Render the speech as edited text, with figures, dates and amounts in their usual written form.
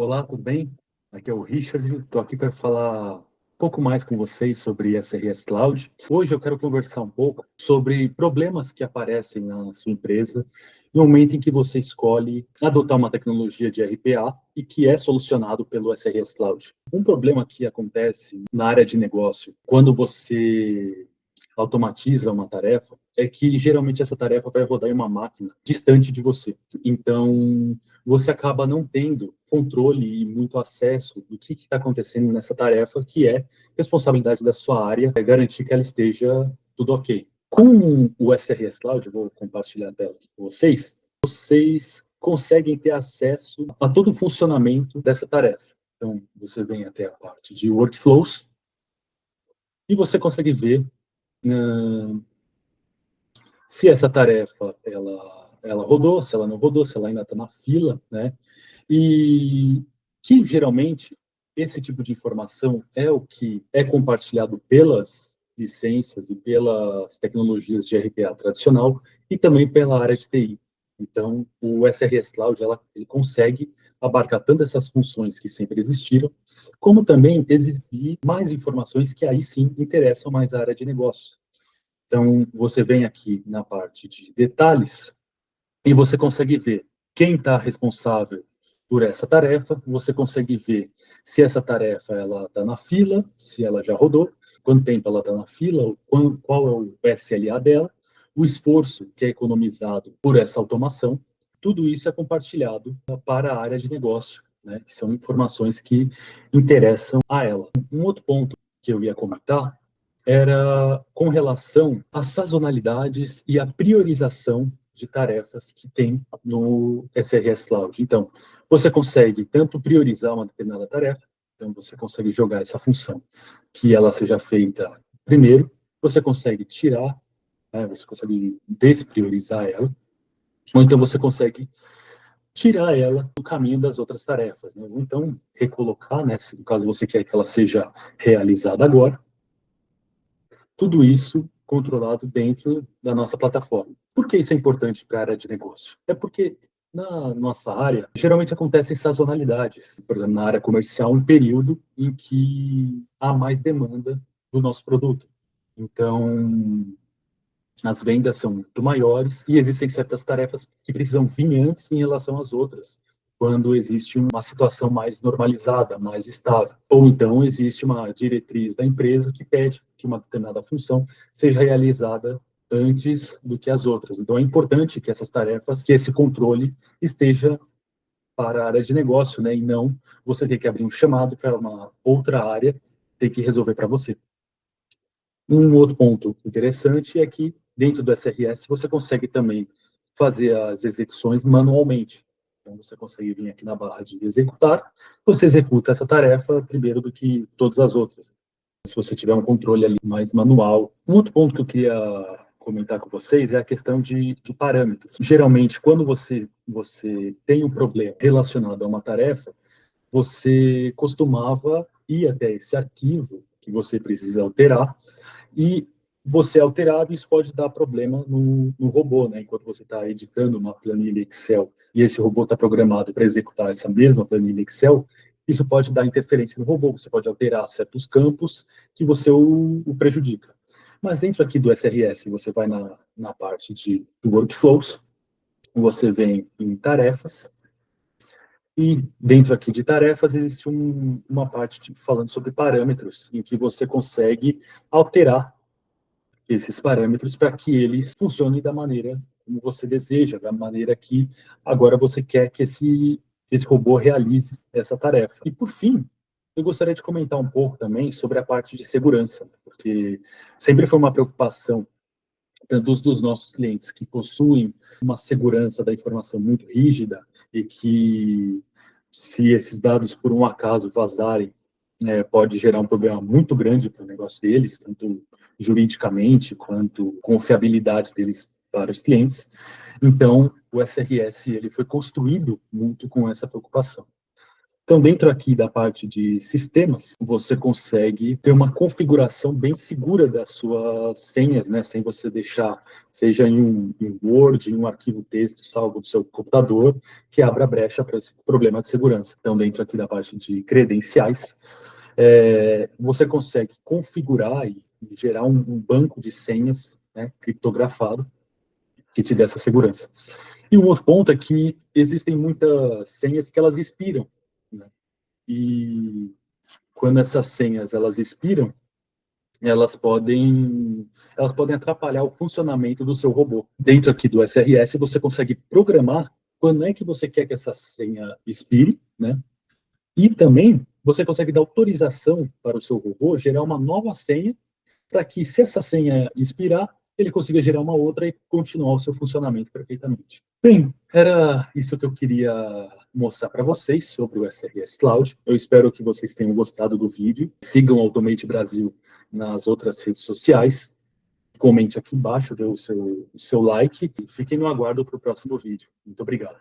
Olá, tudo bem? Aqui é o Richard. Estou aqui para falar um pouco mais com vocês sobre SRS Cloud. Hoje eu quero conversar um pouco sobre problemas que aparecem na sua empresa no momento em que você escolhe adotar uma tecnologia de RPA e que é solucionado pelo SRS Cloud. Um problema que acontece na área de negócio quando você automatiza uma tarefa é que geralmente essa tarefa vai rodar em uma máquina distante de você. Então, você acaba não tendo controle e muito acesso do que está acontecendo nessa tarefa, que é responsabilidade da sua área, é garantir que ela esteja tudo ok. Com o SRS Cloud, eu vou compartilhar a tela aqui com vocês, vocês conseguem ter acesso a todo o funcionamento dessa tarefa. Então, você vem até a parte de workflows e você consegue ver se essa tarefa ela rodou, se ela não rodou, se ela ainda está na fila, né? E que geralmente esse tipo de informação é o que é compartilhado pelas licenças e pelas tecnologias de RPA tradicional e também pela área de TI. Então, o SRS Cloud ele consegue abarcar tanto essas funções que sempre existiram, como também exibir mais informações que aí sim interessam mais a área de negócios. Então, você vem aqui na parte de detalhes e você consegue ver quem está responsável por essa tarefa, você consegue ver se essa tarefa ela está na fila, se ela já rodou, quanto tempo ela está na fila, qual é o SLA dela, o esforço que é economizado por essa automação. Tudo isso é compartilhado para a área de negócio, né, que são informações que interessam a ela. Um outro ponto que eu ia comentar era com relação às sazonalidades e à priorização de tarefas que tem no SRS Cloud. Então, você consegue tanto priorizar uma determinada tarefa, então você consegue jogar essa função que ela seja feita primeiro, você consegue tirar, né, você consegue despriorizar ela, ou então você consegue tirar ela do caminho das outras tarefas, né? Ou então recolocar, né, se no caso você quer que ela seja realizada agora, tudo isso controlado dentro da nossa plataforma. Por que isso é importante para a área de negócio? É porque na nossa área, geralmente acontecem sazonalidades. Por exemplo, na área comercial, um período em que há mais demanda do nosso produto. Então, as vendas são muito maiores e existem certas tarefas que precisam vir antes em relação às outras, quando existe uma situação mais normalizada, mais estável. Ou então existe uma diretriz da empresa que pede que uma determinada função seja realizada antes do que as outras. Então é importante que essas tarefas, que esse controle esteja para a área de negócio, né, e não você ter que abrir um chamado para uma outra área ter que resolver para você. Um outro ponto interessante é que, dentro do SRS, você consegue também fazer as execuções manualmente. Então, você consegue vir aqui na barra de executar, você executa essa tarefa primeiro do que todas as outras. Se você tiver um controle ali mais manual. Um outro ponto que eu queria comentar com vocês é a questão de parâmetros. Geralmente, quando você tem um problema relacionado a uma tarefa, você costumava ir até esse arquivo que você precisa alterar e você alterado, isso pode dar problema no robô, né? Enquanto você está editando uma planilha Excel e esse robô está programado para executar essa mesma planilha Excel, isso pode dar interferência no robô, você pode alterar certos campos que você o prejudica. Mas dentro aqui do SRS, você vai na parte de workflows, você vem em tarefas, e dentro aqui de tarefas existe uma parte falando sobre parâmetros, em que você consegue alterar esses parâmetros para que eles funcionem da maneira como você deseja, da maneira que agora você quer que esse robô realize essa tarefa. E, por fim, eu gostaria de comentar um pouco também sobre a parte de segurança, porque sempre foi uma preocupação dos nossos clientes que possuem uma segurança da informação muito rígida e que, se esses dados por um acaso vazarem, pode gerar um problema muito grande para o negócio deles, tanto juridicamente quanto confiabilidade deles para os clientes. Então, o SRS ele foi construído muito com essa preocupação. Então, dentro aqui da parte de sistemas, você consegue ter uma configuração bem segura das suas senhas, né? Sem você deixar, seja em Word, em um arquivo texto salvo do seu computador, que abra brecha para esse problema de segurança. Então, dentro aqui da parte de credenciais, você consegue configurar e gerar um banco de senhas, né, criptografado, que te dê essa segurança. E um outro ponto é que existem muitas senhas que elas expiram, né? E quando essas senhas elas expiram, elas podem atrapalhar o funcionamento do seu robô. Dentro aqui do SRS, você consegue programar quando é que você quer que essa senha expire, né? E também você consegue dar autorização para o seu robô gerar uma nova senha para que, se essa senha expirar, ele consiga gerar uma outra e continuar o seu funcionamento perfeitamente. Bem, era isso que eu queria mostrar para vocês sobre o SRS Cloud. Eu espero que vocês tenham gostado do vídeo. Sigam o Automate Brasil nas outras redes sociais. Comente aqui embaixo, dê o seu like e fiquem no aguardo para o próximo vídeo. Muito obrigado.